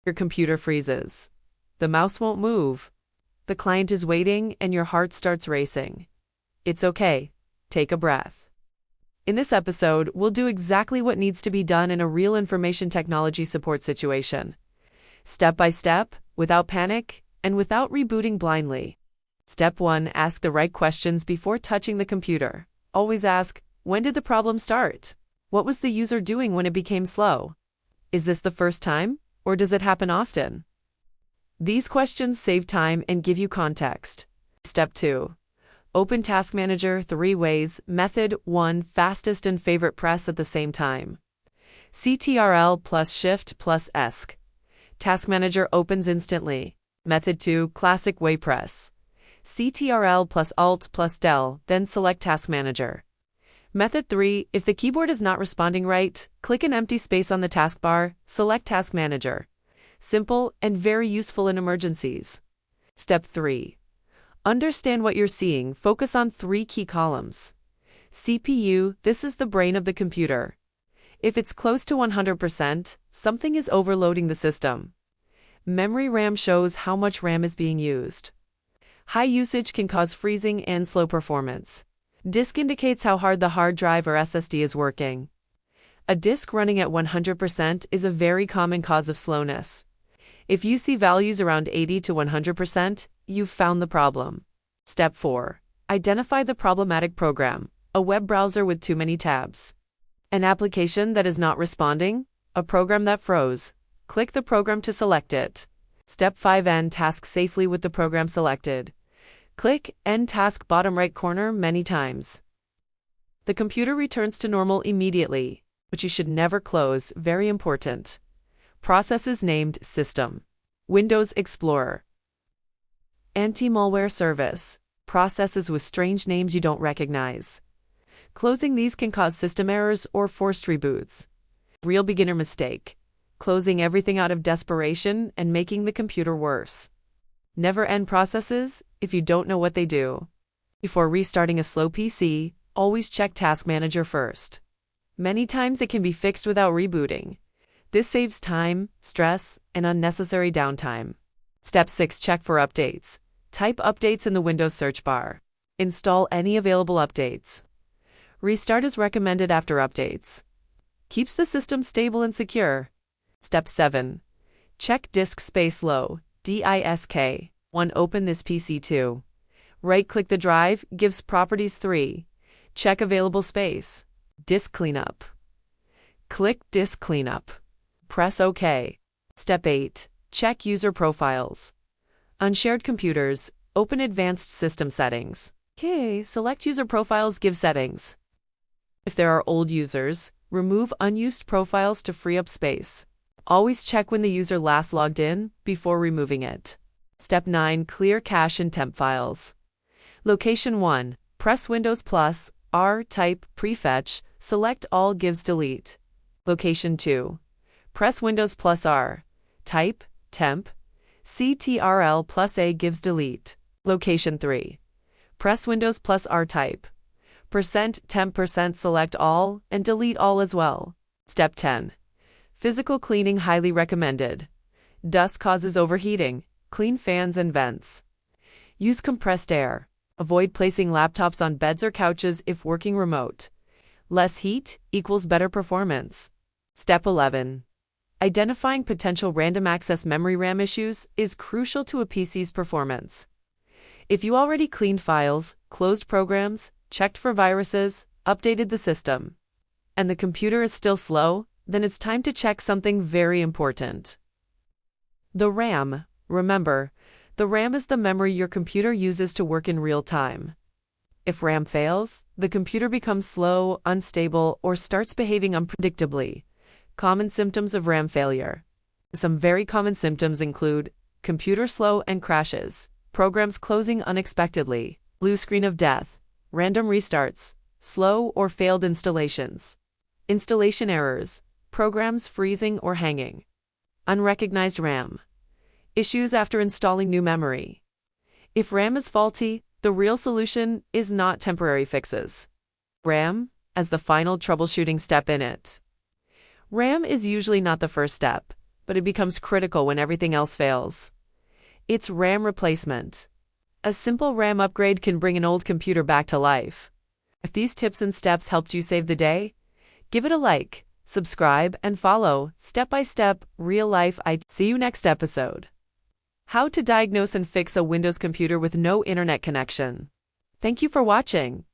Your computer freezes. The mouse won't move. The client is waiting and your heart starts racing. It's okay. Take a breath. In this episode, we'll do exactly what needs to be done in a real information technology support situation. Step by step, without panic, and without rebooting blindly. Step 1. Ask the right questions before touching the computer. Always ask, when did the problem start? What was the user doing when it became slow? Is this the first time, or does it happen often? These questions save time and give you context. Step 2. Open Task Manager 3 ways. Method 1. Fastest and favorite press at the same time. Ctrl plus Shift plus Esc. Task Manager opens instantly. Method 2. Classic way press. Ctrl plus Alt plus Del, then select Task Manager. Method 3. If the keyboard is not responding right, click an empty space on the taskbar, select Task Manager. Simple and very useful in emergencies. Step 3. Understand what you're seeing. Focus on 3 key columns. CPU, this is the brain of the computer. If it's close to 100%, something is overloading the system. Memory RAM shows how much RAM is being used. High usage can cause freezing and slow performance. Disk indicates how hard the hard drive or SSD is working. A disk running at 100% is a very common cause of slowness. If you see values around 80 to 100%, you've found the problem. Step 4. Identify the problematic program. A web browser with too many tabs. An application that is not responding. A program that froze. Click the program to select it. Step 5. End task safely with the program selected. Click End Task bottom right corner many times. The computer returns to normal immediately, but you should never close. Very important. Processes named System. Windows Explorer. Anti-malware service. Processes with strange names you don't recognize. Closing these can cause system errors or forced reboots. Real beginner mistake. Closing everything out of desperation and making the computer worse. Never end processes if you don't know what they do. Before restarting a slow PC, always check Task Manager first. Many times it can be fixed without rebooting. This saves time, stress, and unnecessary downtime. Step 6. Check for updates. Type updates in the Windows search bar. Install any available updates. Restart is recommended after updates. Keeps the system stable and secure. Step 7. Check disk space low. Disk. 1. Open this PC 2. Right-click the drive, gives properties 3. Check available space. Disk cleanup. Click Disk Cleanup. Press OK. Step 8. Check user profiles. On shared computers, open Advanced System Settings. Select User Profiles, give settings. If there are old users, remove unused profiles to free up space. Always check when the user last logged in before removing it. Step 9. Clear cache and temp files. Location 1. Press Windows plus R, type prefetch, select all, gives delete. Location 2. Press Windows plus R, type temp, Ctrl plus A, gives delete. Location 3. Press Windows plus R, type %temp%, select all and delete all as well. Step 10. Physical cleaning highly recommended. Dust causes overheating. Clean fans and vents. Use compressed air. Avoid placing laptops on beds or couches if working remote. Less heat equals better performance. Step 11. Identifying potential random access memory RAM issues is crucial to a PC's performance. If you already cleaned files, closed programs, checked for viruses, updated the system, and the computer is still slow, then it's time to check something very important. The RAM. Remember, the RAM is the memory your computer uses to work in real time. If RAM fails, the computer becomes slow, unstable, or starts behaving unpredictably. Common symptoms of RAM failure. Some very common symptoms include computer slow and crashes, programs closing unexpectedly, blue screen of death, random restarts, slow or failed installations, installation errors, programs freezing or hanging, unrecognized RAM, issues after installing new memory. If RAM is faulty, the real solution is not temporary fixes. RAM as the final troubleshooting step in it. RAM is usually not the first step. but it becomes critical when everything else fails. It's RAM replacement. A simple RAM upgrade can bring an old computer back to life. If these tips and steps helped you save the day, give it a like, subscribe, and follow step-by-step, real-life IT. See you next episode. How to diagnose and fix a Windows computer with no internet connection. Thank you for watching.